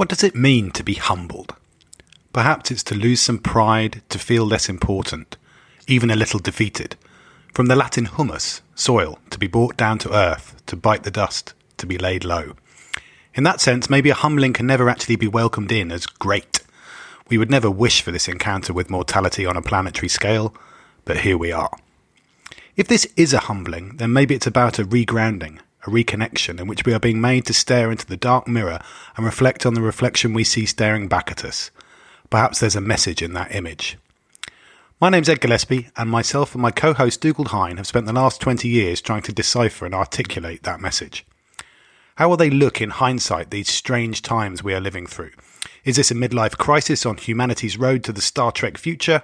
What does it mean to be humbled? Perhaps it's to lose some pride, to feel less important, even a little defeated. From the Latin humus, soil, to be brought down to earth, to bite the dust, to be laid low. In that sense, maybe a humbling can never actually be welcomed in as great. We would never wish for this encounter with mortality on a planetary scale, but here we are. If this is a humbling, then maybe it's about a regrounding, a reconnection in which we are being made to stare into the dark mirror and reflect on the reflection we see staring back at us. Perhaps there's a message in that image. My name's Ed Gillespie, and myself and my co-host Dougal Hine have spent the last 20 years trying to decipher and articulate that message. How will they look in hindsight, these strange times we are living through? Is this a midlife crisis on humanity's road to the Star Trek future,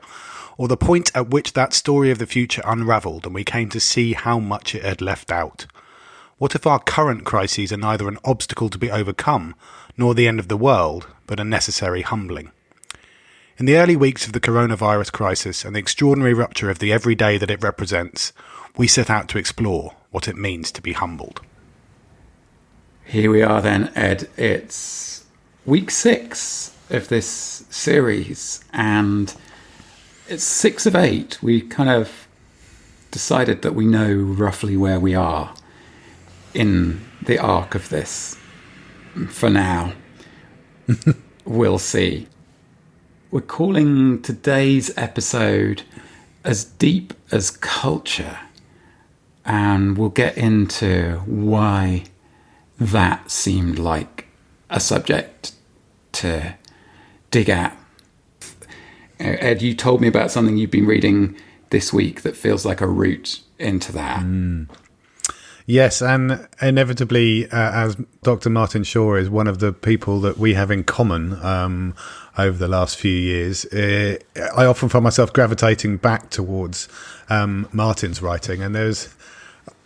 or the point at which that story of the future unravelled and we came to see how much it had left out? What if our current crises are neither an obstacle to be overcome, nor the end of the world, but a necessary humbling? In the early weeks of the coronavirus crisis and the extraordinary rupture of the everyday that it represents, we set out to explore what it means to be humbled. Here we are then, Ed. It's week 6 of this series, and it's 6 of 8. We kind of decided that we know roughly where we are in the arc of this. For now. We'll see. We're calling today's episode As Deep as Culture, and we'll get into why that seemed like a subject to dig at. Ed, you told me about something you've been reading this week that feels like a route into that. Yes, and inevitably, as Dr. Martin Shaw is one of the people that we have in common over the last few years, I often find myself gravitating back towards Martin's writing. And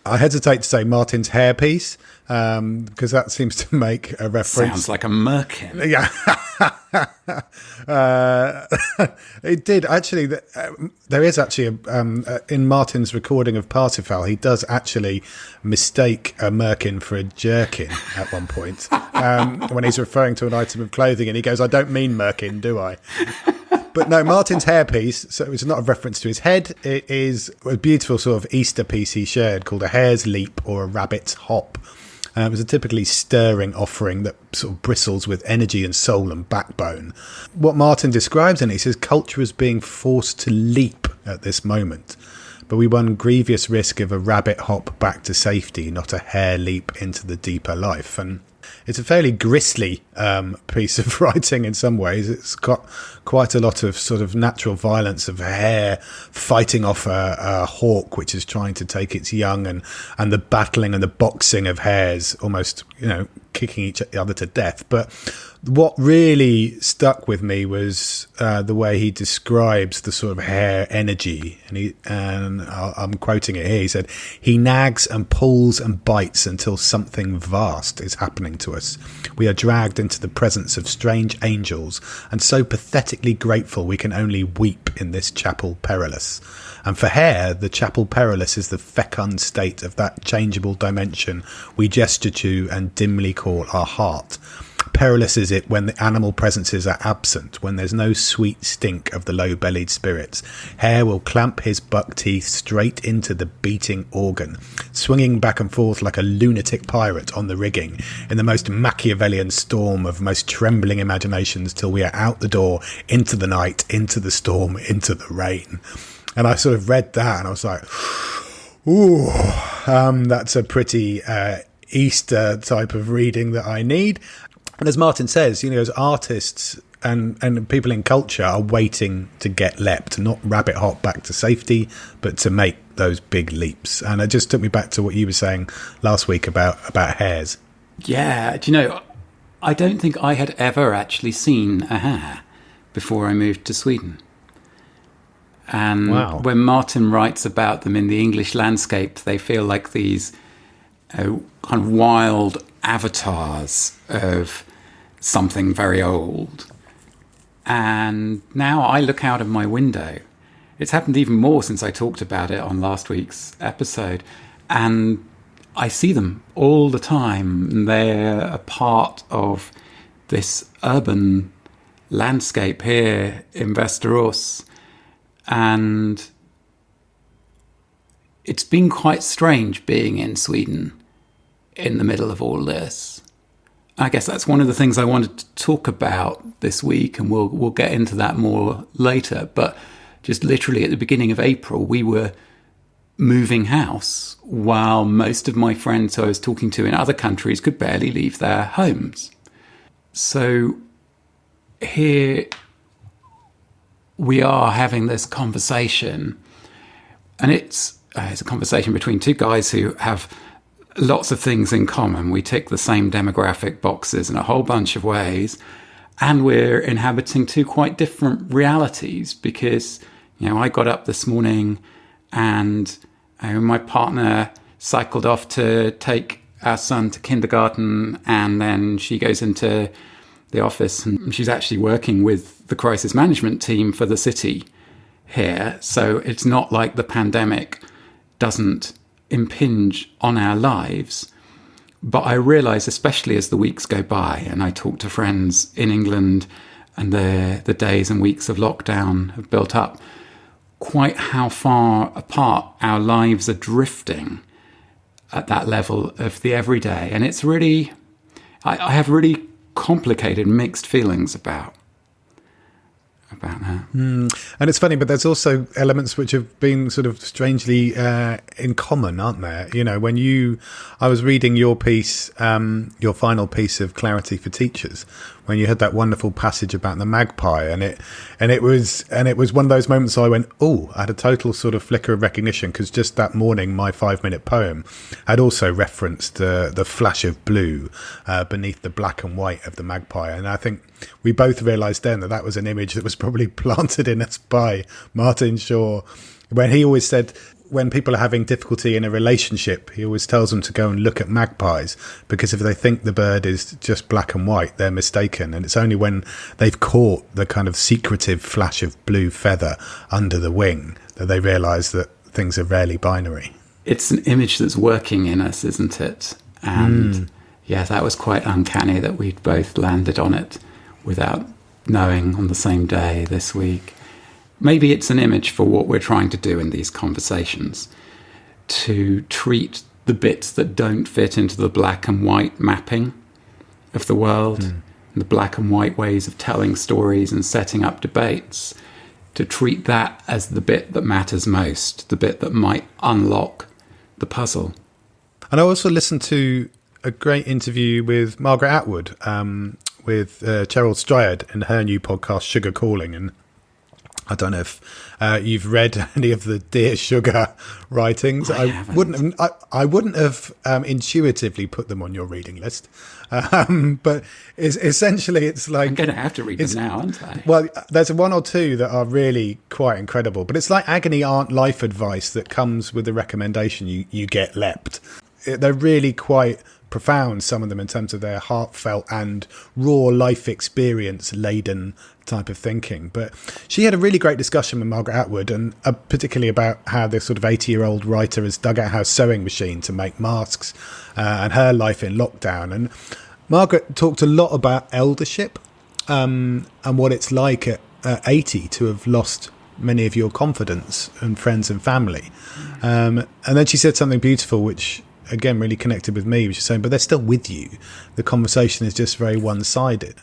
I hesitate to say Martin's hare-piece, because that seems to make a reference. Sounds like a merkin. Yeah. It did actually. There is actually in Martin's recording of Parsifal, he does actually mistake a merkin for a jerkin at one point when he's referring to an item of clothing, and he goes, "I don't mean merkin, do I?" But no, Martin's hairpiece, so it's not a reference to his head. It is a beautiful sort of Easter piece he shared called a hare's leap or a rabbit's hop. It was a typically stirring offering that sort of bristles with energy and soul and backbone. What Martin describes in it, he says, culture is being forced to leap at this moment, but we run grievous risk of a rabbit hop back to safety, not a hare leap into the deeper life. And it's a fairly grisly piece of writing in some ways. It's got quite a lot of sort of natural violence of a hare fighting off a hawk which is trying to take its young, and the battling and the boxing of hares, almost, kicking each other to death. But what really stuck with me was the way he describes the sort of hare energy, and I'm quoting it here. He said, "He nags and pulls and bites until something vast is happening to us. We are dragged into the presence of strange angels, and so pathetically grateful we can only weep in this Chapel Perilous." And for hare, the Chapel Perilous is the fecund state of that changeable dimension we gesture to and dimly call our heart. Perilous is it when the animal presences are absent, when there's no sweet stink of the low-bellied spirits. Hare will clamp his buck teeth straight into the beating organ, swinging back and forth like a lunatic pirate on the rigging, in the most Machiavellian storm of most trembling imaginations, till we are out the door, into the night, into the storm, into the rain. And I sort of read that and I was like, ooh, that's a pretty Easter type of reading that I need. And as Martin says, as artists and people in culture are waiting to get leapt, not rabbit hop back to safety, but to make those big leaps. And it just took me back to what you were saying last week about hares. Yeah, I don't think I had ever actually seen a hare before I moved to Sweden. And wow. When Martin writes about them in the English landscape, they feel like these kind of wild avatars of something very old. And now I look out of my window. It's happened even more since I talked about it on last week's episode. And I see them all the time. They're a part of this urban landscape here in Västerås. And it's been quite strange being in Sweden in the middle of all this. I guess that's one of the things I wanted to talk about this week, and we'll get into that more later. But just literally at the beginning of April, we were moving house while most of my friends who I was talking to in other countries could barely leave their homes. So here we are having this conversation, and it's a conversation between two guys who have lots of things in common. We tick the same demographic boxes in a whole bunch of ways, and we're inhabiting two quite different realities because, I got up this morning and my partner cycled off to take our son to kindergarten, and then she goes into the office and she's actually working with the crisis management team for the city here. So it's not like the pandemic doesn't impinge on our lives. But I realise, especially as the weeks go by and I talk to friends in England and the days and weeks of lockdown have built up, quite how far apart our lives are drifting at that level of the everyday. And it's really, I have really complicated, mixed feelings about that. And it's funny, but there's also elements which have been sort of strangely in common, aren't there? I was reading your piece, your final piece of Clarity for Teachers, when you had that wonderful passage about the magpie, and it was one of those moments I went, I had a total sort of flicker of recognition, because just that morning my 5-minute poem had also referenced the flash of blue beneath the black and white of the magpie, and I think we both realised then that was an image that was probably planted in us by Martin Shaw, when he always said, when people are having difficulty in a relationship, he always tells them to go and look at magpies, because if they think the bird is just black and white, they're mistaken. And it's only when they've caught the kind of secretive flash of blue feather under the wing that they realise that things are rarely binary. It's an image that's working in us, isn't it? And yeah, that was quite uncanny that we'd both landed on it without knowing on the same day this week. Maybe it's an image for what we're trying to do in these conversations, to treat the bits that don't fit into the black and white mapping of the world, and the black and white ways of telling stories and setting up debates, to treat that as the bit that matters most, the bit that might unlock the puzzle. And I also listened to a great interview with Margaret Atwood, with Cheryl Strayed in her new podcast, Sugar Calling, and I don't know if you've read any of the Dear Sugar writings. I wouldn't have intuitively put them on your reading list, but essentially it's like, I'm going to have to read them now, aren't I? Well, there's one or two that are really quite incredible, but it's like agony aunt life advice that comes with the recommendation you get leapt. They're really quite profound, some of them, in terms of their heartfelt and raw life experience laden type of thinking. But she had a really great discussion with Margaret Atwood, and particularly about how this sort of 80-year-old writer has dug out her sewing machine to make masks, and her life in lockdown. And Margaret talked a lot about eldership, and what it's like at 80 to have lost many of your confidence and friends and family. And then she said something beautiful, which again really connected with me, which is saying, but they're still with you. The conversation is just very one-sided.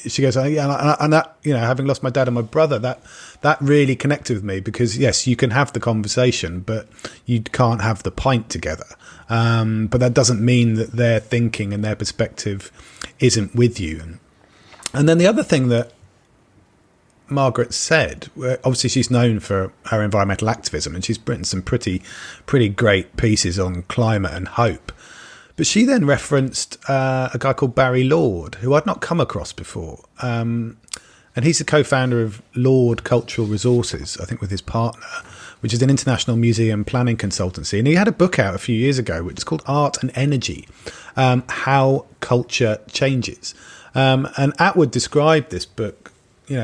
She goes, and that, having lost my dad and my brother, that really connected with me, because yes, you can have the conversation, but you can't have the pint together. But that doesn't mean that their thinking and their perspective isn't with you. And then the other thing that Margaret said, obviously she's known for her environmental activism, and she's written some pretty great pieces on climate and hope. But she then referenced a guy called Barry Lord, who I'd not come across before. And he's the co-founder of Lord Cultural Resources, I think with his partner, which is an international museum planning consultancy. And he had a book out a few years ago, which is called Art and Energy, How Culture Changes. And Atwood described this book,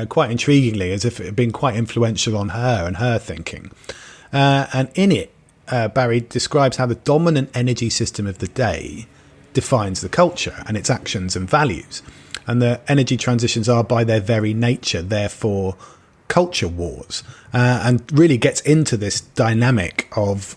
quite intriguingly, as if it had been quite influential on her and her thinking. And in it, Barry describes how the dominant energy system of the day defines the culture and its actions and values. And the energy transitions are by their very nature, therefore, culture wars, and really gets into this dynamic of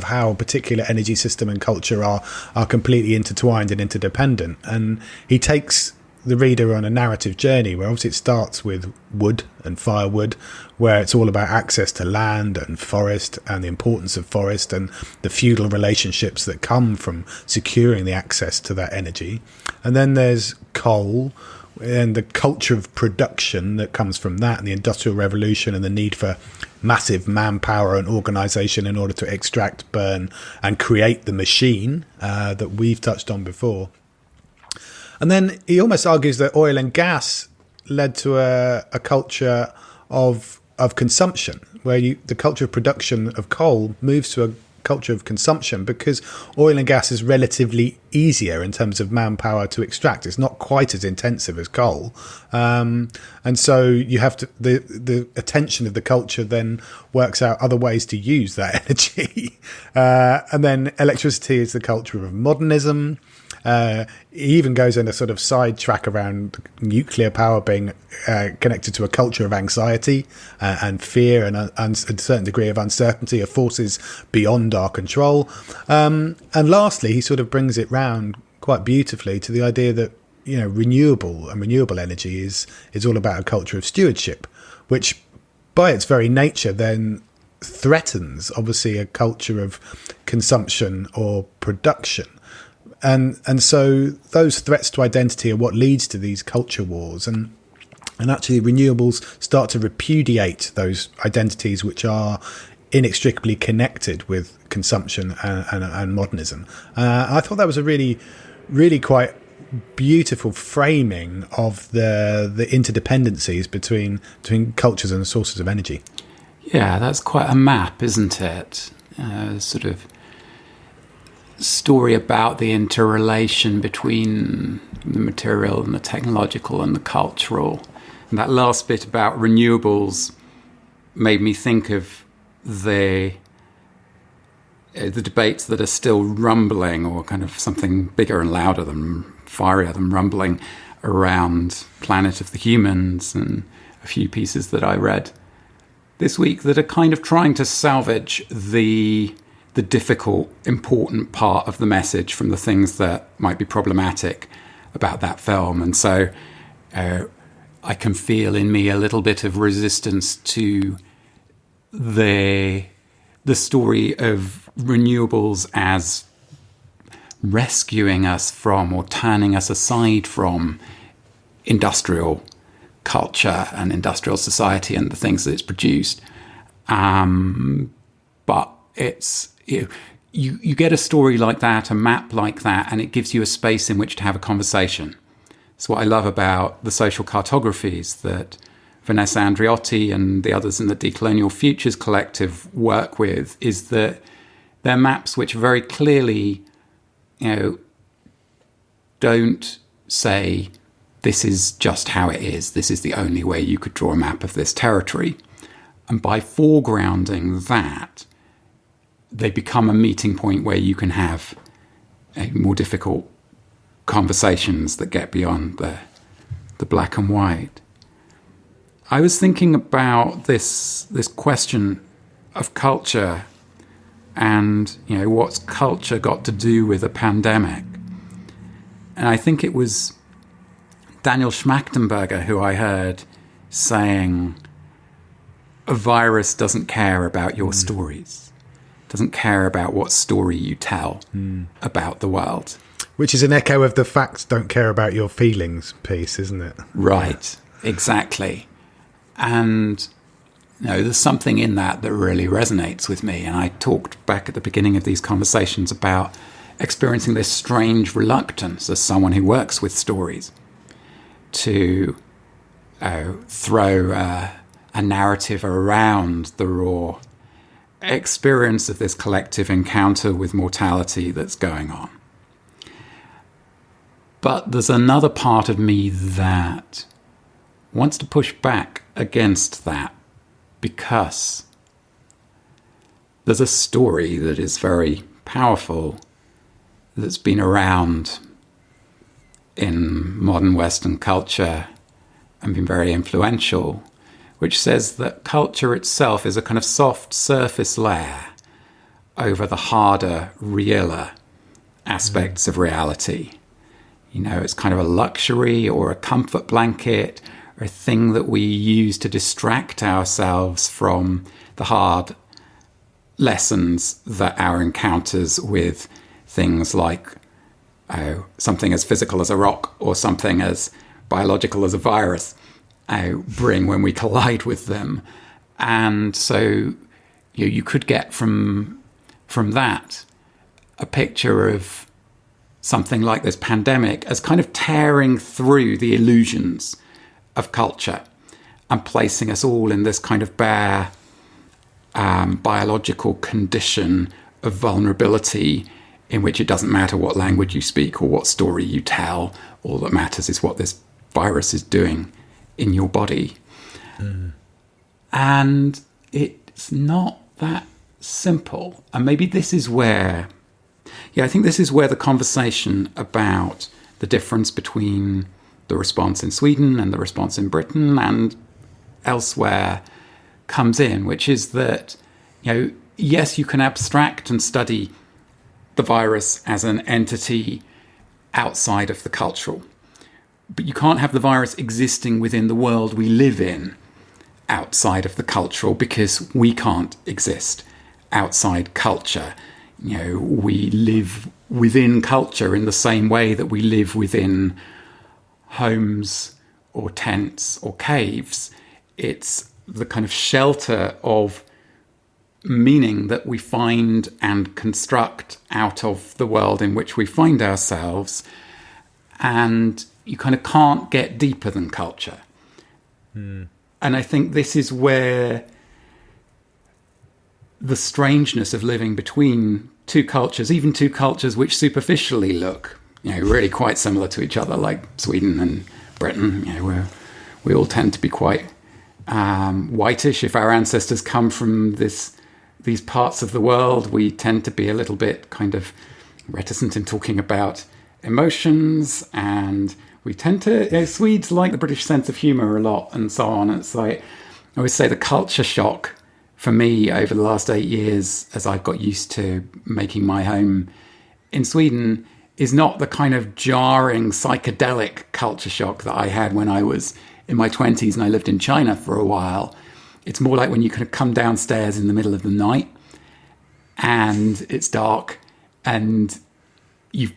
how a particular energy system and culture are completely intertwined and interdependent. And he takes the reader on a narrative journey where obviously it starts with wood and firewood, where it's all about access to land and forest and the importance of forest and the feudal relationships that come from securing the access to that energy. And then there's coal and the culture of production that comes from that, and the Industrial Revolution and the need for massive manpower and organisation in order to extract, burn and create the machine that we've touched on before. And then he almost argues that oil and gas led to a culture of consumption, where the culture of production of coal moves to a culture of consumption because oil and gas is relatively easier in terms of manpower to extract. It's not quite as intensive as coal, and so you have to the attention of the culture then works out other ways to use that energy. And then electricity is the culture of modernism. He even goes in a sort of sidetrack around nuclear power being connected to a culture of anxiety and fear and a certain degree of uncertainty of forces beyond our control. And lastly, he sort of brings it round quite beautifully to the idea that, you know, renewable energy is all about a culture of stewardship, which by its very nature then threatens obviously a culture of consumption or production. And so those threats to identity are what leads to these culture wars, and actually renewables start to repudiate those identities which are inextricably connected with consumption and modernism. I thought that was a really, really quite beautiful framing of the interdependencies between cultures and sources of energy. Yeah, that's quite a map, isn't it? Sort of story about the interrelation between the material and the technological and the cultural. And that last bit about renewables made me think of the debates that are still rumbling, or kind of something bigger and louder than firier than rumbling, around Planet of the Humans, and a few pieces that I read this week that are kind of trying to salvage the difficult, important part of the message from the things that might be problematic about that film. And so I can feel in me a little bit of resistance to the story of renewables as rescuing us from or turning us aside from industrial culture and industrial society and the things that it's produced. But it's... You get a story like that, a map like that, and it gives you a space in which to have a conversation. It's what I love about the social cartographies that Vanessa Andreotti and the others in the Decolonial Futures Collective work with, is that they're maps which very clearly, don't say this is just how it is, this is the only way you could draw a map of this territory. And by foregrounding that, they become a meeting point where you can have more difficult conversations that get beyond the black and white. I was thinking about this question of culture and, what's culture got to do with a pandemic? And I think it was Daniel Schmachtenberger who I heard saying, a virus doesn't care about your stories. Doesn't care about what story you tell about the world. Which is an echo of the facts don't care about your feelings piece, isn't it? Right, exactly. And there's something in that really resonates with me. And I talked back at the beginning of these conversations about experiencing this strange reluctance as someone who works with stories to throw a narrative around the raw experience of this collective encounter with mortality that's going on. But there's another part of me that wants to push back against that, because there's a story that is very powerful that's been around in modern Western culture and been very influential, which says that culture itself is a kind of soft surface layer over the harder, realer aspects of reality. You know, it's kind of a luxury or a comfort blanket or a thing that we use to distract ourselves from the hard lessons that our encounters with things like something as physical as a rock or something as biological as a virus bring when we collide with them. And so you could get from that a picture of something like this pandemic as kind of tearing through the illusions of culture and placing us all in this kind of bare biological condition of vulnerability in which it doesn't matter what language you speak or what story you tell. All that matters is what this virus is doing in your body. And it's not that simple. And maybe this is where, I think this is where the conversation about the difference between the response in Sweden and the response in Britain and elsewhere comes in, which is that, yes, you can abstract and study the virus as an entity outside of the cultural, but you can't have the virus existing within the world we live in outside of the cultural, because we can't exist outside culture. We live within culture in the same way that we live within homes or tents or caves. It's the kind of shelter of meaning that we find and construct out of the world in which we find ourselves. And you kind of can't get deeper than culture. And I think this is where the strangeness of living between two cultures, even two cultures which superficially look, really quite similar to each other, like Sweden and Britain, where we all tend to be quite whitish. If our ancestors come from these parts of the world, we tend to be a little bit kind of reticent in talking about emotions, and we tend to, Swedes like the British sense of humour a lot and so on. It's like, I always say the culture shock for me over the last 8 years, as I've got used to making my home in Sweden, is not the kind of jarring psychedelic culture shock that I had when I was in my 20s and I lived in China for a while. It's more like when you kind of come downstairs in the middle of the night and it's dark and you've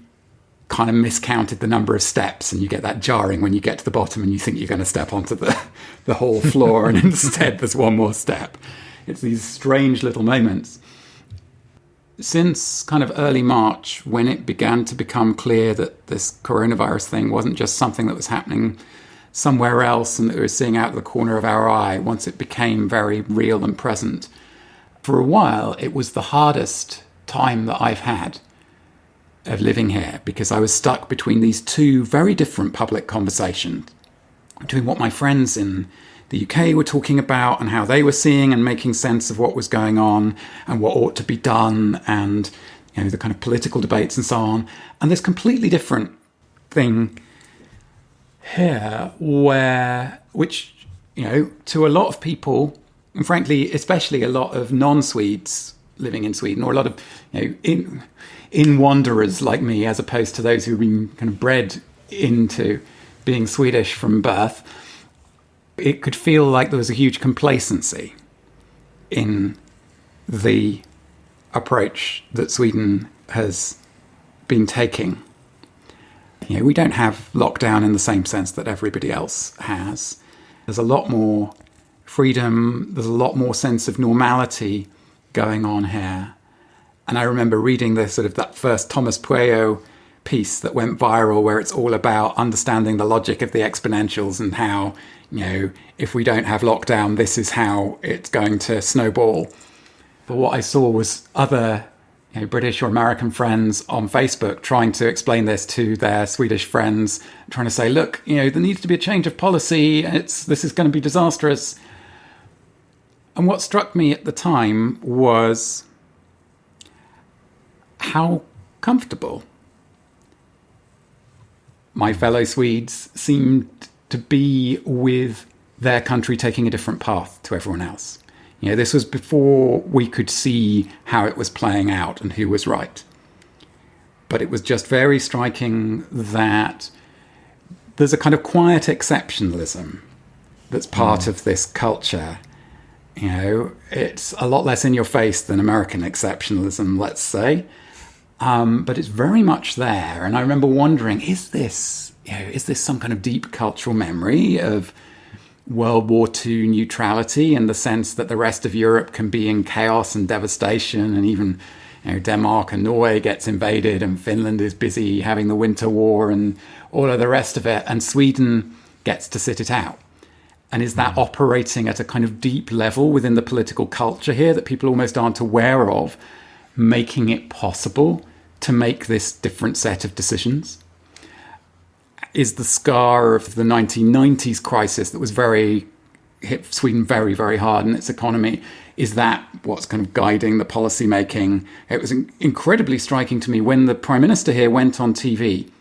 kind of miscounted the number of steps, and you get that jarring when you get to the bottom and you think you're going to step onto the whole floor and instead there's one more step. It's these strange little moments. Since kind of early March, when it began to become clear that this coronavirus thing wasn't just something that was happening somewhere else and that we were seeing out of the corner of our eye, once it became very real and present, for a while it was the hardest time that I've had of living here, because I was stuck between these two very different public conversations, between what my friends in the UK were talking about and how they were seeing and making sense of what was going on and what ought to be done, and the kind of political debates and so on, and this completely different thing here which to a lot of people, and frankly especially a lot of non-Swedes living in Sweden, or a lot of in wanderers like me, as opposed to those who've been kind of bred into being Swedish from birth, it could feel like there was a huge complacency in the approach that Sweden has been taking. We don't have lockdown in the same sense that everybody else has. There's a lot more freedom. There's a lot more sense of normality going on here. And I remember reading that first Thomas Pueyo piece that went viral, where it's all about understanding the logic of the exponentials and how, if we don't have lockdown, this is how it's going to snowball. But what I saw was other British or American friends on Facebook trying to explain this to their Swedish friends, trying to say, look, there needs to be a change of policy. This is going to be disastrous. And what struck me at the time was how comfortable my fellow Swedes seemed to be with their country taking a different path to everyone else. This was before we could see how it was playing out and who was right. But it was just very striking that there's a kind of quiet exceptionalism that's part of this culture. It's a lot less in your face than American exceptionalism, let's say. But it's very much there. And I remember wondering, is this some kind of deep cultural memory of World War II neutrality, in the sense that the rest of Europe can be in chaos and devastation, and even Denmark and Norway gets invaded, and Finland is busy having the Winter War and all of the rest of it, and Sweden gets to sit it out? And is that operating at a kind of deep level within the political culture here that people almost aren't aware of, making it possible to make this different set of decisions? Is the scar of the 1990s crisis that was hit Sweden very, very hard in its economy, is that what's kind of guiding the policy making? It was incredibly striking to me when the Prime Minister here went on TV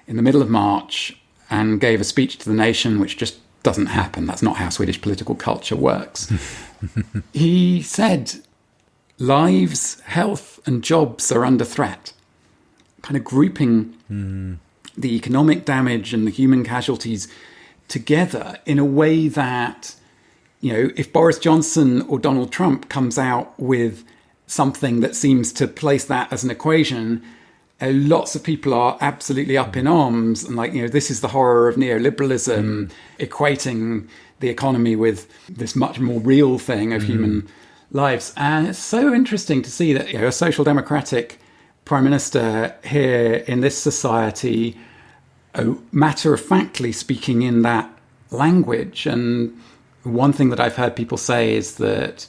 in the middle of March and gave a speech to the nation, which just doesn't happen. That's not how Swedish political culture works. He said, lives, health and jobs are under threat, kind of grouping the economic damage and the human casualties together in a way that, if Boris Johnson or Donald Trump comes out with something that seems to place that as an equation, lots of people are absolutely up in arms and this is the horror of neoliberalism, equating the economy with this much more real thing of human lives. And it's so interesting to see that a social democratic Prime Minister here in this society, matter-of-factly speaking in that language. And one thing that I've heard people say is that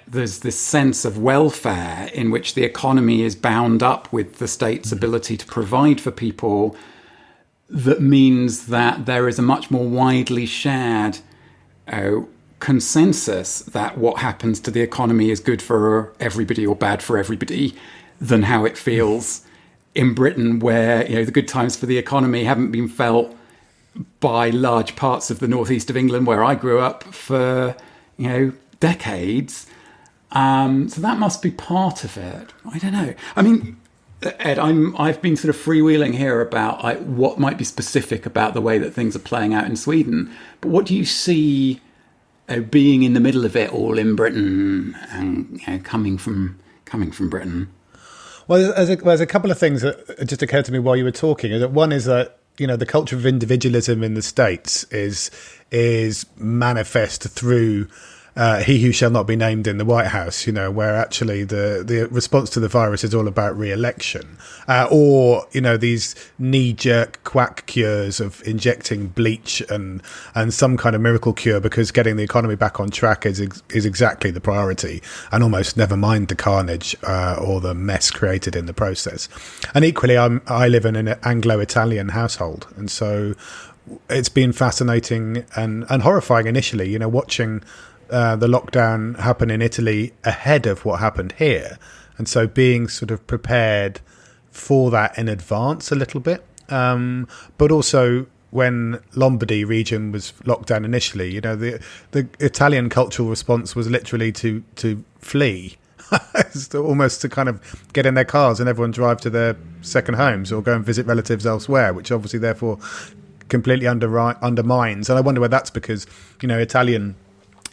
there's this sense of welfare in which the economy is bound up with the state's ability to provide for people, that means that there is a much more widely shared consensus that what happens to the economy is good for everybody or bad for everybody, than how it feels in Britain, where the good times for the economy haven't been felt by large parts of the northeast of England, where I grew up, for decades. So that must be part of it. I don't know. I mean, Ed, I've been sort of freewheeling here about what might be specific about the way that things are playing out in Sweden. But what do you see being in the middle of it all in Britain and coming from Britain? Well, there's a couple of things that just occurred to me while you were talking. One is that the culture of individualism in the States is manifest through he who shall not be named in the White House, where actually the response to the virus is all about re-election, or these knee-jerk quack cures of injecting bleach and some kind of miracle cure because getting the economy back on track is exactly the priority, and almost never mind the carnage or the mess created in the process. And equally, I live in an Anglo-Italian household, and so it's been fascinating and horrifying initially, watching the lockdown happen in Italy ahead of what happened here, and so being sort of prepared for that in advance a little bit, but also when Lombardy region was locked down initially, the Italian cultural response was literally to flee. Almost to kind of get in their cars and everyone drive to their second homes or go and visit relatives elsewhere, which obviously therefore completely undermines. And I wonder whether that's because Italian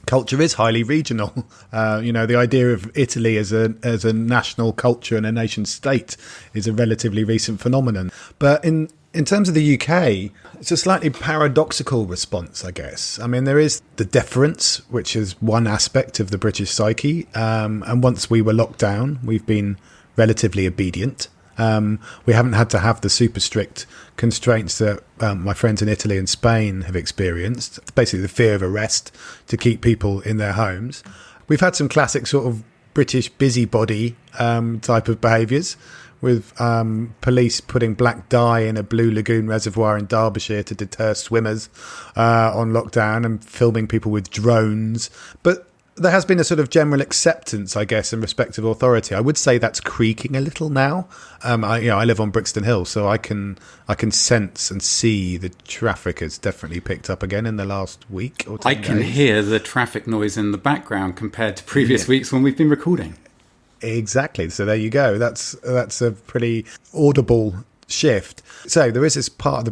culture is highly regional. The idea of Italy as a national culture and a nation state is a relatively recent phenomenon. But in terms of the UK, it's a slightly paradoxical response, I guess. I mean, there is the deference, which is one aspect of the British psyche. And once we were locked down, we've been relatively obedient. We haven't had to have the super strict constraints that my friends in Italy and Spain have experienced. It's basically the fear of arrest to keep people in their homes. We've had some classic sort of British busybody type of behaviours, with police putting black dye in a Blue Lagoon reservoir in Derbyshire to deter swimmers on lockdown, and filming people with drones. But there has been a sort of general acceptance, I guess, in respect of authority. I would say that's creaking a little now. I live on Brixton Hill, so I can sense and see the traffic has definitely picked up again in the last week or 10 I can days. hear the traffic noise in the background compared to previous weeks when we've been recording. Exactly. So there you go. That's a pretty audible shift. So there is this part of the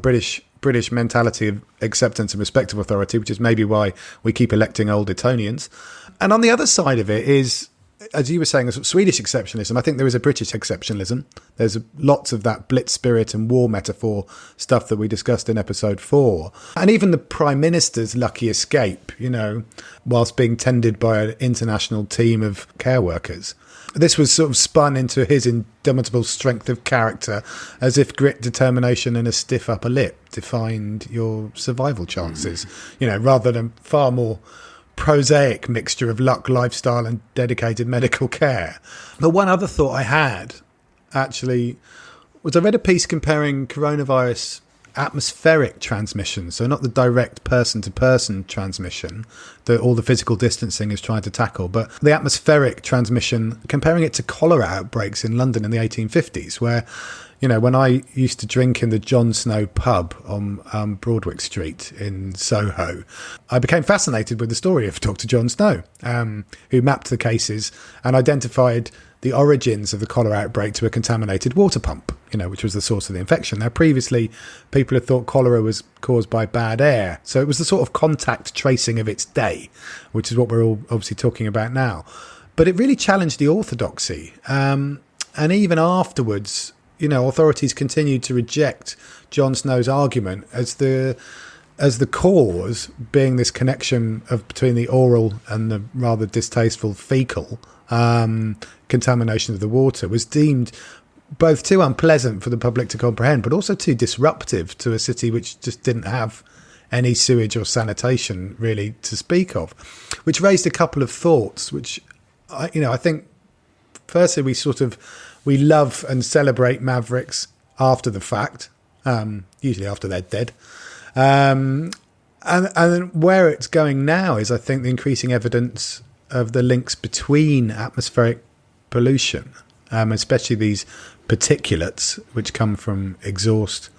British mentality of acceptance and respect of authority, which is maybe why we keep electing old Etonians. And on the other side of it is, as you were saying, a sort of Swedish exceptionalism. I think there is a British exceptionalism. There's lots of that blitz spirit and war metaphor stuff that we discussed in episode 4. And even the Prime Minister's lucky escape, whilst being tended by an international team of care workers. This was sort of spun into his indomitable strength of character, as if grit, determination and a stiff upper lip defined your survival chances, rather than far more prosaic mixture of luck, lifestyle and dedicated medical care. But one other thought I had, actually, was I read a piece comparing coronavirus atmospheric transmission, so not the direct person-to-person transmission that all the physical distancing is trying to tackle, but the atmospheric transmission, comparing it to cholera outbreaks in London in the 1850s, where, when I used to drink in the John Snow pub on Broadwick Street in Soho, I became fascinated with the story of Dr. John Snow, who mapped the cases and identified the origins of the cholera outbreak to a contaminated water pump, which was the source of the infection. Now, previously, people had thought cholera was caused by bad air. So it was the sort of contact tracing of its day, which is what we're all obviously talking about now. But it really challenged the orthodoxy. And even afterwards, authorities continued to reject John Snow's argument as the cause being this connection between the oral and the rather distasteful fecal contamination of the water was deemed both too unpleasant for the public to comprehend, but also too disruptive to a city which just didn't have any sewage or sanitation really to speak of, which raised a couple of thoughts, which, I think, firstly, we love and celebrate mavericks after the fact, usually after they're dead. And where it's going now is, I think, the increasing evidence of the links between atmospheric pollution, especially these particulates which come from exhaust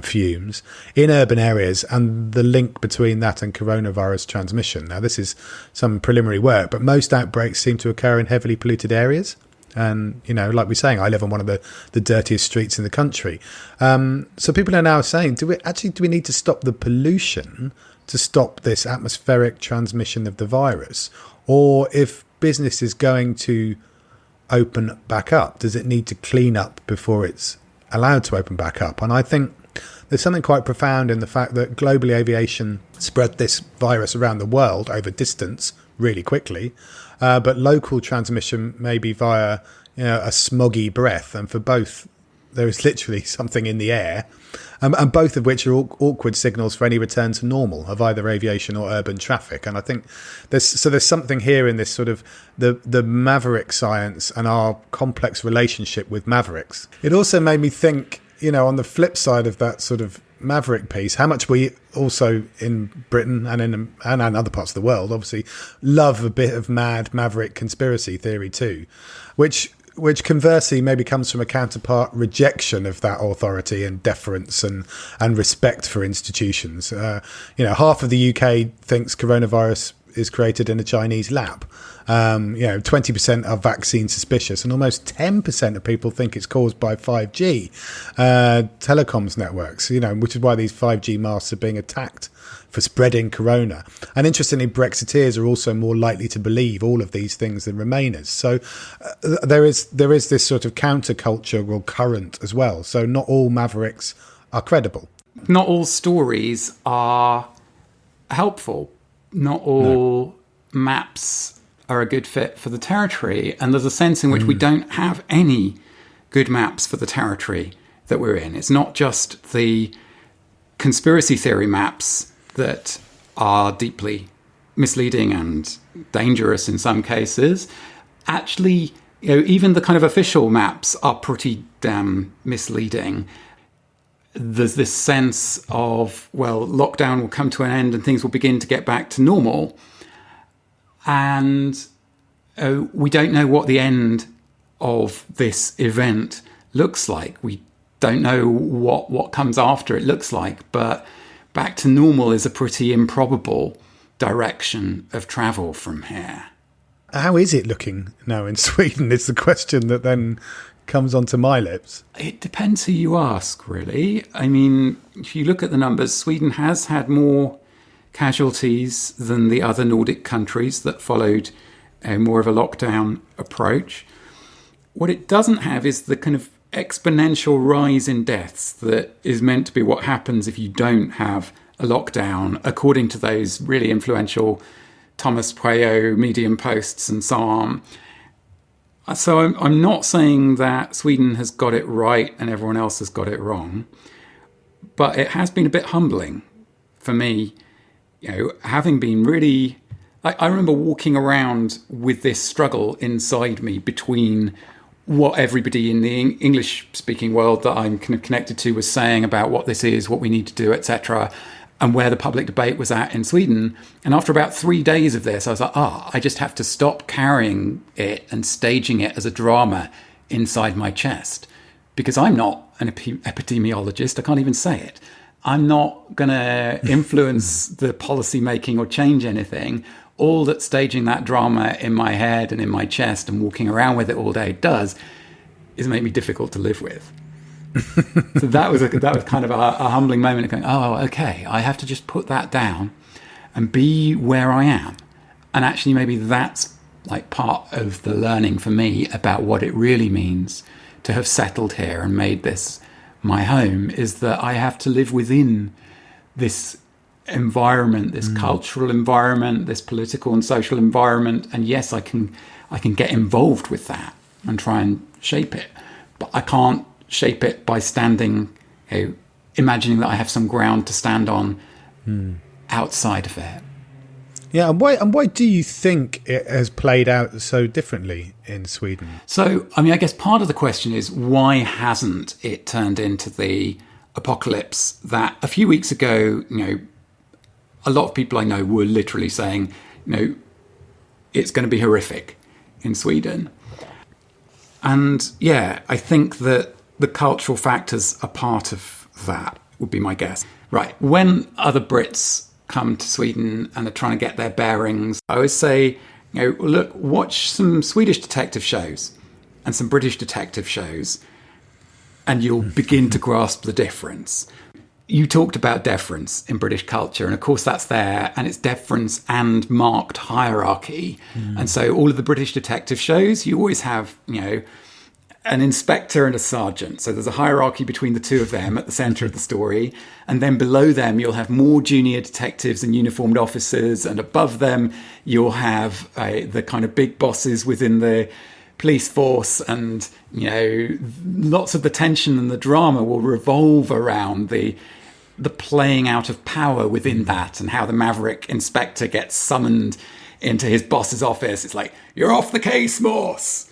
fumes in urban areas, and the link between that and coronavirus transmission. Now, this is some preliminary work, but most outbreaks seem to occur in heavily polluted areas. And, like we're saying, I live on one of the dirtiest streets in the country. So people are now saying, do we need to stop the pollution to stop this atmospheric transmission of the virus? Or if business is going to open back up, does it need to clean up before it's allowed to open back up? And I think there's something quite profound in the fact that globally aviation spread this virus around the world over distance really quickly, but local transmission may be via a smoggy breath, and for both there is literally something in the air, and both of which are awkward signals for any return to normal of either aviation or urban traffic. And I think there's something here in this sort of the maverick science and our complex relationship with mavericks. It also made me think, on the flip side of that sort of maverick piece, how much we also in Britain and other parts of the world obviously love a bit of mad maverick conspiracy theory too, which conversely maybe comes from a counterpart rejection of that authority and deference and respect for institutions. Half of the UK thinks coronavirus is created in a Chinese lab. 20% are vaccine suspicious, and almost 10% of people think it's caused by 5G telecoms networks, which is why these 5G masts are being attacked for spreading corona. And interestingly, Brexiteers are also more likely to believe all of these things than Remainers. So there is this sort of countercultural current as well. So not all mavericks are credible. Not all stories are helpful. Not all maps are a good fit for the territory. And there's a sense in which we don't have any good maps for the territory that we're in. It's not just the conspiracy theory maps that are deeply misleading and dangerous in some cases. Actually, even the kind of official maps are pretty damn misleading. There's this sense of, well, lockdown will come to an end and things will begin to get back to normal. And we don't know what the end of this event looks like. We don't know what comes after it looks like, but back to normal is a pretty improbable direction of travel from here. How is it looking now in Sweden is the question that then comes onto my lips. It depends who you ask, really. I mean, if you look at the numbers, Sweden has had more casualties than the other Nordic countries that followed more of a lockdown approach. What it doesn't have is the kind of exponential rise in deaths that is meant to be what happens if you don't have a lockdown, according to those really influential Thomas Pueyo Medium posts and so on. So I'm not saying that Sweden has got it right and everyone else has got it wrong, but it has been a bit humbling for me, having been really... I remember walking around with this struggle inside me between what everybody in the English-speaking world that I'm kind of connected to was saying about what this is, what we need to do, etc., and where the public debate was at in Sweden. And after about 3 days of this, I was like, I just have to stop carrying it and staging it as a drama inside my chest, because I'm not an epidemiologist. I can't even say it. I'm not going to influence the policy making or change anything. All that staging that drama in my head and in my chest and walking around with it all day does is make me difficult to live with. So that was kind of a humbling moment of going, okay, I have to just put that down and be where I am. And actually maybe that's like part of the learning for me about what it really means to have settled here and made this my home, is that I have to live within this environment, this cultural environment, this political and social environment. And yes, I can get involved with that and try and shape it, but I can't shape it by standing, imagining that I have some ground to stand on outside of it. Yeah, and why do you think it has played out so differently in Sweden? So, I mean, I guess part of the question is, why hasn't it turned into the apocalypse that a few weeks ago, a lot of people I know were literally saying, it's going to be horrific in Sweden. And yeah, I think that the cultural factors are part of that, would be my guess. Right. When other Brits come to Sweden and are trying to get their bearings, I always say, look, watch some Swedish detective shows and some British detective shows, and you'll begin to grasp the difference. You talked about deference in British culture, and of course that's there, and it's deference and marked hierarchy. And so all of the British detective shows, you always have, an inspector and a sergeant. So there's a hierarchy between the two of them at the centre of the story. And then below them, you'll have more junior detectives and uniformed officers. And above them, you'll have the kind of big bosses within the police force. And, lots of the tension and the drama will revolve around the playing out of power within that, and how the maverick inspector gets summoned into his boss's office. It's like, you're off the case, Morse.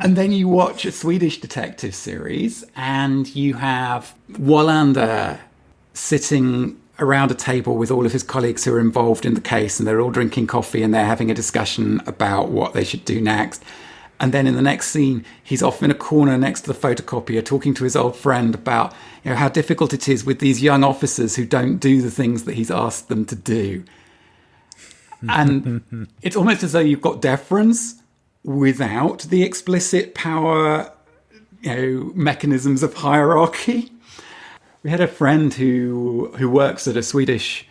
And then you watch a Swedish detective series and you have Wallander sitting around a table with all of his colleagues who are involved in the case, and they're all drinking coffee and they're having a discussion about what they should do next. And then in the next scene, he's off in a corner next to the photocopier talking to his old friend about how difficult it is with these young officers who don't do the things that he's asked them to do. And it's almost as though you've got deference without the explicit power, mechanisms of hierarchy. We had a friend who works at a Swedish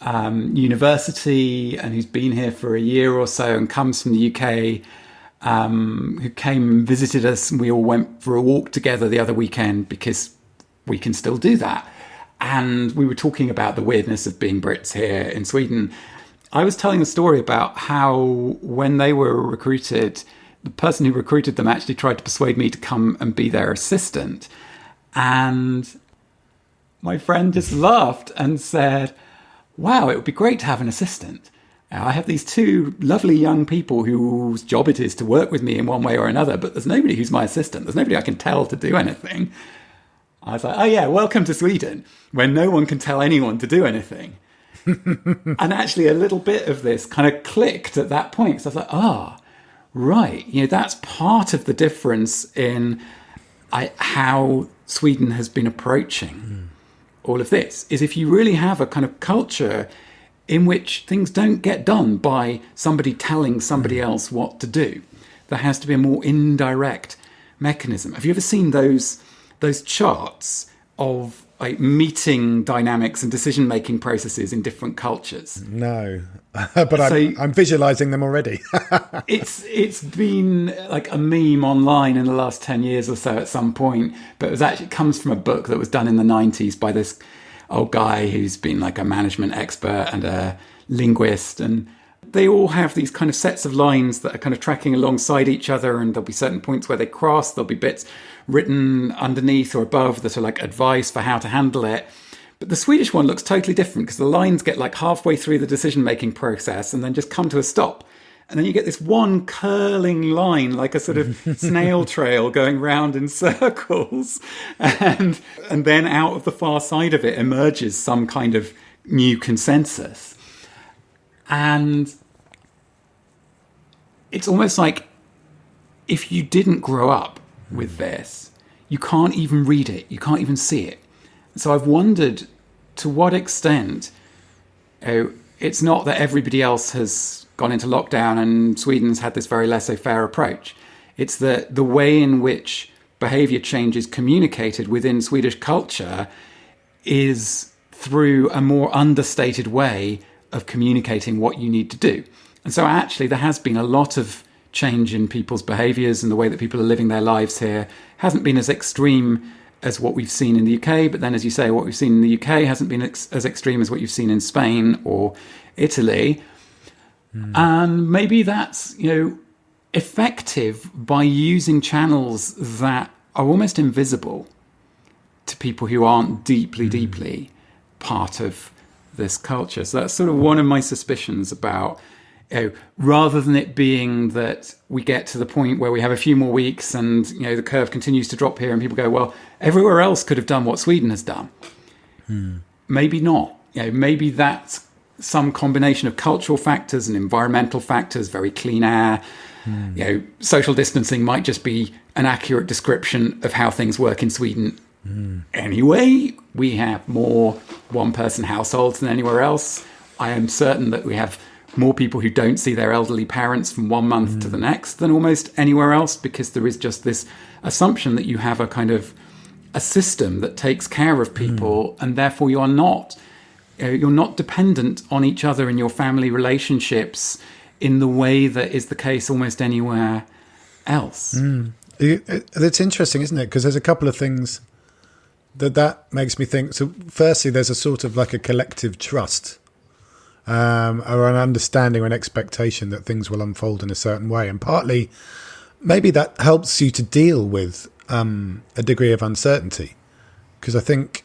university, and who's been here for a year or so and comes from the UK, who came and visited us, and we all went for a walk together the other weekend because we can still do that. And we were talking about the weirdness of being Brits here in Sweden. I was telling a story about how when they were recruited, the person who recruited them actually tried to persuade me to come and be their assistant. And my friend just laughed and said, wow, it would be great to have an assistant. I have these two lovely young people whose job it is to work with me in one way or another, but there's nobody who's my assistant. There's nobody I can tell to do anything. I was like, oh yeah, welcome to Sweden, where no one can tell anyone to do anything. And actually a little bit of this kind of clicked at that point. So I was like, right. That's part of the difference in how Sweden has been approaching all of this, is if you really have a kind of culture in which things don't get done by somebody telling somebody else what to do. There has to be a more indirect mechanism. Have you ever seen those charts of like meeting dynamics and decision-making processes in different cultures? No, but I'm visualizing them already. It's been like a meme online in the last 10 years or so at some point, but it comes from a book that was done in the 90s by this old guy who's been like a management expert and a linguist, and they all have these kind of sets of lines that are kind of tracking alongside each other, and there'll be certain points where they cross, there'll be bits written underneath or above that are like advice for how to handle it. But the Swedish one looks totally different because the lines get like halfway through the decision-making process and then just come to a stop. And then you get this one curling line, like a sort of snail trail going round in circles. And then out of the far side of it emerges some kind of new consensus. And it's almost like if you didn't grow up with this, you can't even read it. You can't even see it. So I've wondered to what extent it's not that everybody else has gone into lockdown and Sweden's had this very laissez-faire approach. It's that the way in which behaviour change is communicated within Swedish culture is through a more understated way of communicating what you need to do. And so actually there has been a lot of change in people's behaviours and the way that people are living their lives here. Hasn't been as extreme as what we've seen in the UK, but then as you say, what we've seen in the UK hasn't been as extreme as what you've seen in Spain or Italy. And maybe that's, effective by using channels that are almost invisible to people who aren't deeply part of this culture. So that's sort of one of my suspicions about, rather than it being that we get to the point where we have a few more weeks and, the curve continues to drop here and people go, well, everywhere else could have done what Sweden has done. Maybe not. Maybe that's some combination of cultural factors and environmental factors, very clean air. Social distancing might just be an accurate description of how things work in Sweden. Anyway, we have more one-person households than anywhere else. I am certain that we have more people who don't see their elderly parents from 1 month to the next than almost anywhere else, because there is just this assumption that you have a kind of a system that takes care of people, and therefore you're not dependent on each other in your family relationships in the way that is the case almost anywhere else. It's interesting, isn't it? Because there's a couple of things that makes me think. So firstly, there's a sort of like a collective trust or an understanding or an expectation that things will unfold in a certain way. And partly, maybe that helps you to deal with a degree of uncertainty. Because I think,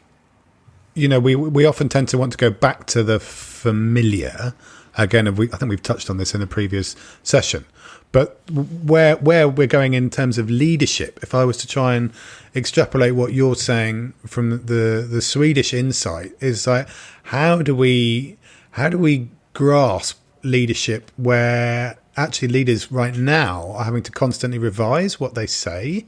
we often tend to want to go back to the familiar. Again, I think we've touched on this in a previous session. But where we're going in terms of leadership, if I was to try and extrapolate what you're saying from the Swedish insight, is like, how do we grasp leadership where actually leaders right now are having to constantly revise what they say?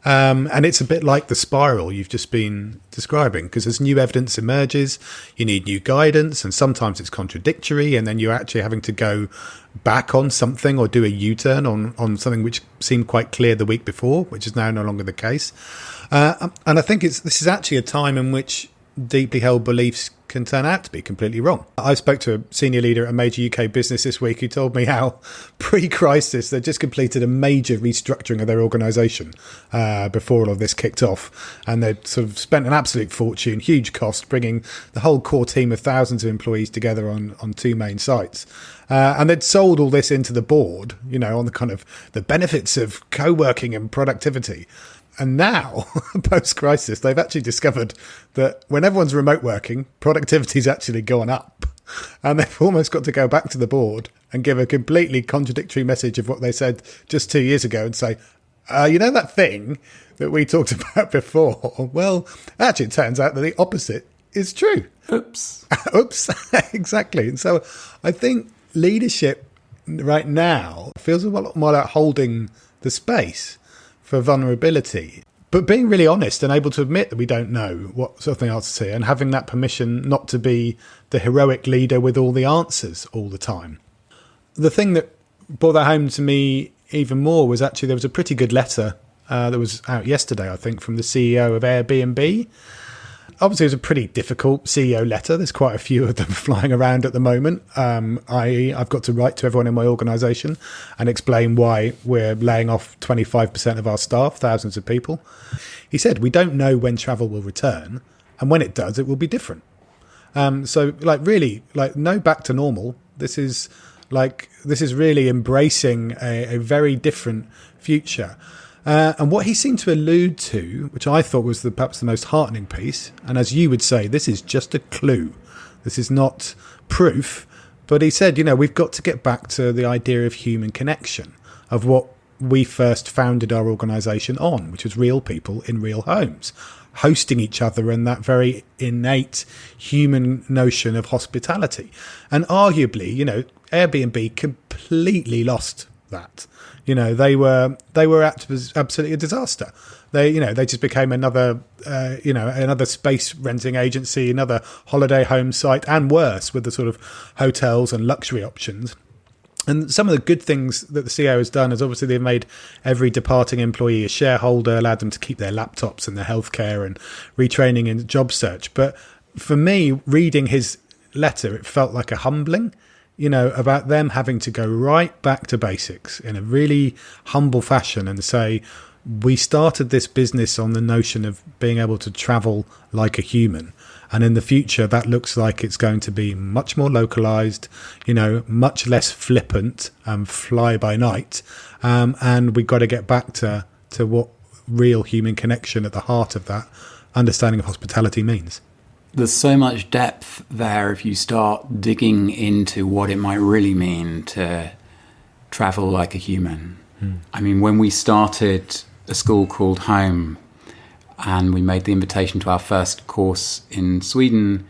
And it's a bit like the spiral you've just been describing, because as new evidence emerges, you need new guidance, and sometimes it's contradictory, and then you're actually having to go back on something or do a U-turn on something which seemed quite clear the week before, which is now no longer the case. And I think this is actually a time in which deeply held beliefs can turn out to be completely wrong. I spoke to a senior leader at a major UK business this week who told me how pre-crisis they'd just completed a major restructuring of their organisation before all of this kicked off, and they'd sort of spent an absolute fortune, huge cost, bringing the whole core team of thousands of employees together on two main sites. And they'd sold all this into the board, on the kind of the benefits of co-working and productivity. And now, post-crisis, they've actually discovered that when everyone's remote working, productivity's actually gone up. And they've almost got to go back to the board and give a completely contradictory message of what they said just 2 years ago and say, that thing that we talked about before? Well, actually, it turns out that the opposite is true. Oops. Oops, exactly. And so I think leadership right now feels a lot more like holding the space for vulnerability, but being really honest and able to admit that we don't know what something else is here, and having that permission not to be the heroic leader with all the answers all the time. The thing that brought that home to me even more was actually there was a pretty good letter that was out yesterday, I think, from the CEO of Airbnb. Obviously, it was a pretty difficult CEO letter. There's quite a few of them flying around at the moment. I've got to write to everyone in my organisation and explain why we're laying off 25% of our staff, thousands of people. He said, we don't know when travel will return, and when it does, it will be different. So, really, no back to normal. This is really embracing a very different future. And what he seemed to allude to, which I thought was perhaps the most heartening piece, and as you would say, this is just a clue. This is not proof. But he said, we've got to get back to the idea of human connection, of what we first founded our organisation on, which was real people in real homes, hosting each other, and that very innate human notion of hospitality. And arguably, Airbnb completely lost that. They were absolutely a disaster. They just became another space renting agency, another holiday home site, and worse, with the sort of hotels and luxury options. And some of the good things that the CEO has done is obviously they've made every departing employee a shareholder, allowed them to keep their laptops and their healthcare and retraining in job search. But for me, reading his letter, it felt like a humbling, about them having to go right back to basics in a really humble fashion and say, we started this business on the notion of being able to travel like a human. And in the future, that looks like it's going to be much more localized, much less flippant, fly by night. And we've got to get back to what real human connection at the heart of that understanding of hospitality means. There's so much depth there if you start digging into what it might really mean to travel like a human. I mean, when we started a school called Home and we made the invitation to our first course in Sweden,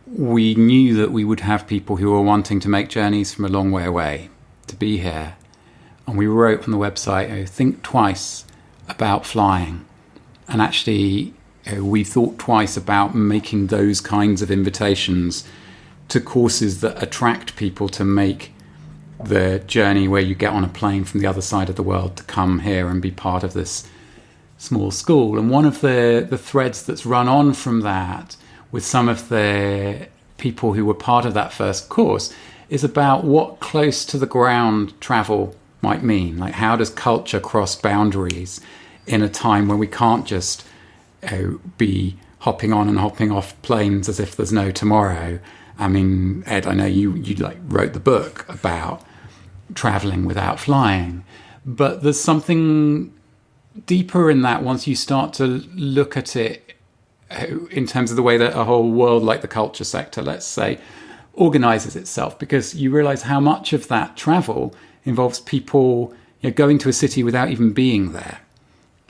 we knew that we would have people who were wanting to make journeys from a long way away to be here. And we wrote on the website, think twice about flying. And actually, we thought twice about making those kinds of invitations to courses that attract people to make the journey where you get on a plane from the other side of the world to come here and be part of this small school. And one of the threads that's run on from that with some of the people who were part of that first course is about what close to the ground travel might mean. Like, how does culture cross boundaries in a time when we can't just be hopping on and hopping off planes as if there's no tomorrow? I mean, Ed, I know you wrote the book about traveling without flying, but there's something deeper in that once you start to look at it in terms of the way that a whole world like the culture sector, let's say, organizes itself, because you realize how much of that travel involves people going to a city without even being there.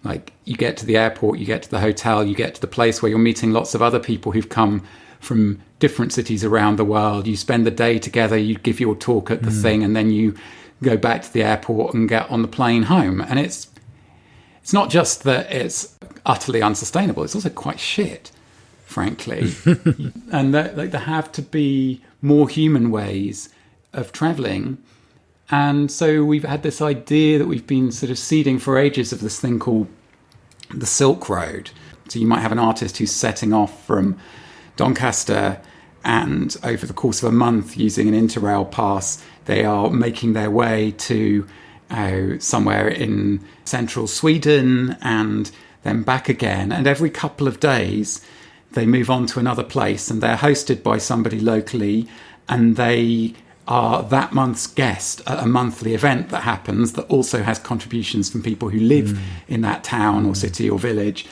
Like, you get to the airport, you get to the hotel, you get to the place where you're meeting lots of other people who've come from different cities around the world. You spend the day together, you give your talk at the thing, and then you go back to the airport and get on the plane home. And it's not just that it's utterly unsustainable, it's also quite shit, frankly. And there have to be more human ways of travelling. And so we've had this idea that we've been sort of seeding for ages of this thing called the Silk Road. So you might have an artist who's setting off from Doncaster, and over the course of a month, using an Interrail pass, they are making their way to somewhere in central Sweden and then back again. And every couple of days, they move on to another place, and they're hosted by somebody locally, and they are that month's guest at a monthly event that happens that also has contributions from people who live in that town or city or village.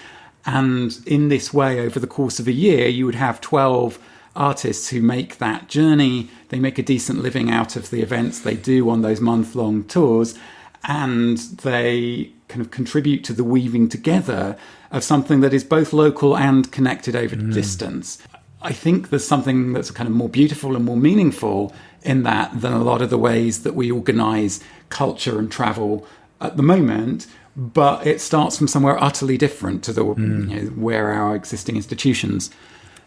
And in this way, over the course of a year, you would have 12 artists who make that journey. They make a decent living out of the events they do on those month-long tours, and they kind of contribute to the weaving together of something that is both local and connected over distance. I think there's something that's kind of more beautiful and more meaningful in that than a lot of the ways that we organise culture and travel at the moment. But it starts from somewhere utterly different to the where our existing institutions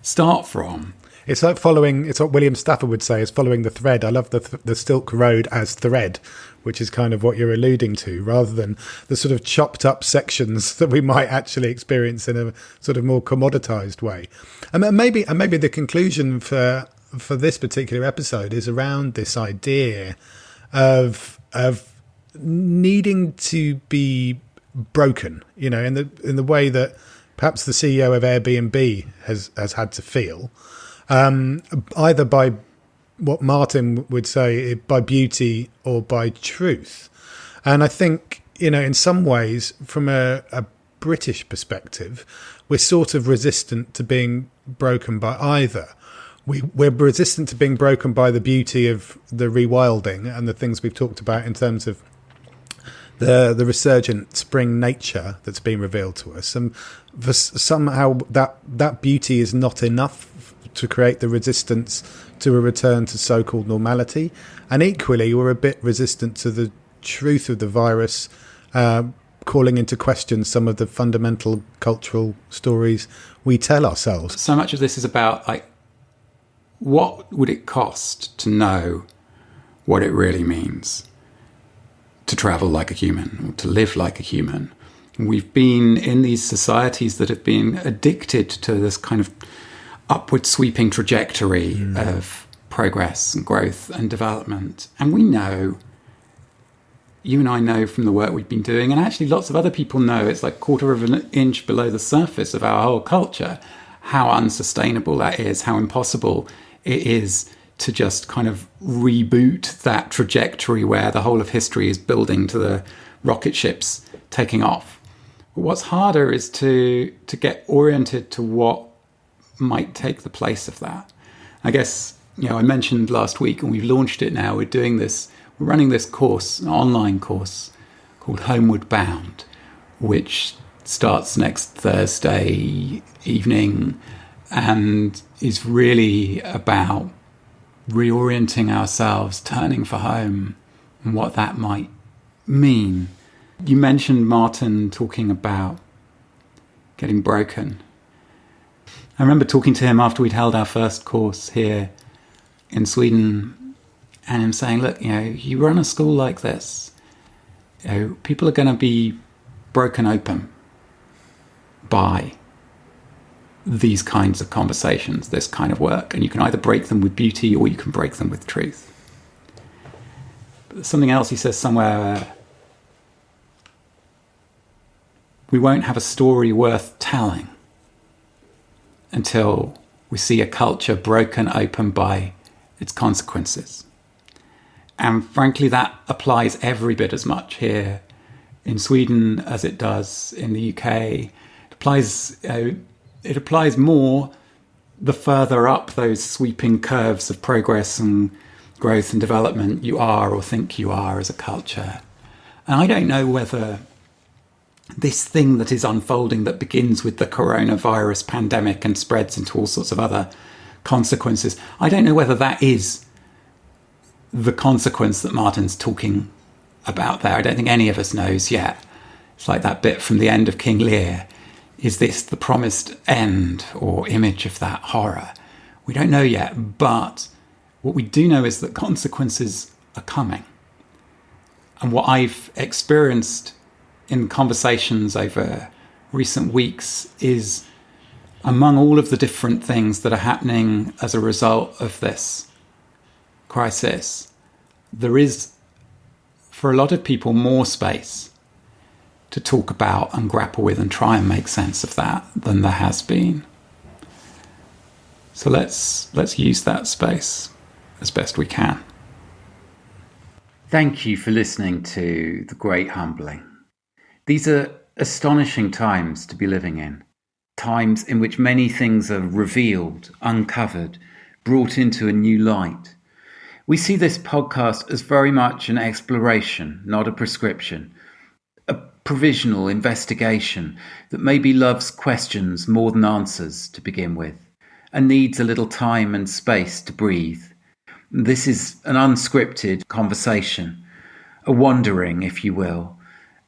start from. It's like it's what William Stafford would say, is following the thread. I love the Silk Road as thread, which is kind of what you're alluding to, rather than the sort of chopped up sections that we might actually experience in a sort of more commoditized way. And maybe the conclusion for this particular episode is around this idea of needing to be broken, in the way that perhaps the CEO of Airbnb has had to feel. Either by what Martin would say, by beauty or by truth. And I think, in some ways, from a British perspective, we're sort of resistant to being broken by either. We're resistant to being broken by the beauty of the rewilding and the things we've talked about in terms of the resurgent spring nature that's been revealed to us. And somehow that beauty is not enough to create the resistance to a return to so-called normality. And equally, we're a bit resistant to the truth of the virus, calling into question some of the fundamental cultural stories we tell ourselves. So much of this is about, what would it cost to know what it really means to travel like a human, or to live like a human? We've been in these societies that have been addicted to this kind of upward sweeping trajectory of progress and growth and development. And we know, you and I know from the work we've been doing, and actually lots of other people know, it's like 1/4 of an inch below the surface of our whole culture, how unsustainable that is, how impossible it is to just kind of reboot that trajectory where the whole of history is building to the rocket ships taking off. But what's harder is to get oriented to what might take the place of that. I guess, I mentioned last week, and we've launched it now, we're running this course, an online course called Homeward Bound, which starts next Thursday evening and is really about reorienting ourselves, turning for home, and what that might mean. You mentioned Martin talking about getting broken. I remember talking to him after we'd held our first course here in Sweden, and him saying, look, you run a school like this, people are going to be broken open by these kinds of conversations, this kind of work, and you can either break them with beauty or you can break them with truth. But there's something else he says somewhere, we won't have a story worth telling until we see a culture broken open by its consequences. And frankly, that applies every bit as much here in Sweden as it does in the UK. It applies more the further up those sweeping curves of progress and growth and development you are or think you are as a culture. And I don't know whether this thing that is unfolding, that begins with the coronavirus pandemic and spreads into all sorts of other consequences, I don't know whether that is the consequence that Martin's talking about there. I don't think any of us knows yet. It's like that bit from the end of King Lear. Is this the promised end or image of that horror? We don't know yet, but what we do know is that consequences are coming. And what I've experienced in conversations over recent weeks is, among all of the different things that are happening as a result of this crisis, there is, for a lot of people, more space to talk about and grapple with and try and make sense of that than there has been. So let's use that space as best we can. Thank you for listening to The Great Humbling. These are astonishing times to be living in. Times in which many things are revealed, uncovered, brought into a new light. We see this podcast as very much an exploration, not a prescription. A provisional investigation that maybe loves questions more than answers to begin with, and needs a little time and space to breathe. This is an unscripted conversation, a wandering, if you will.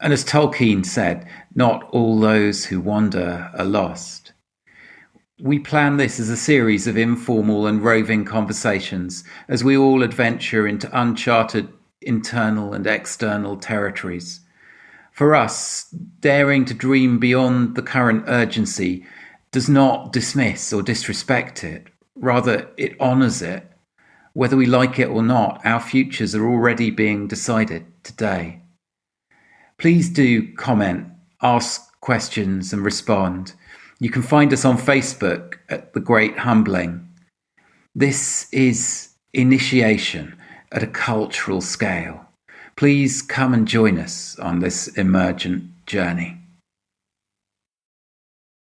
And as Tolkien said, not all those who wander are lost. We plan this as a series of informal and roving conversations as we all adventure into uncharted internal and external territories. For us, daring to dream beyond the current urgency does not dismiss or disrespect it. Rather, it honours it. Whether we like it or not, our futures are already being decided today. Please do comment, ask questions and respond. You can find us on Facebook at The Great Humbling. This is initiation at a cultural scale. Please come and join us on this emergent journey.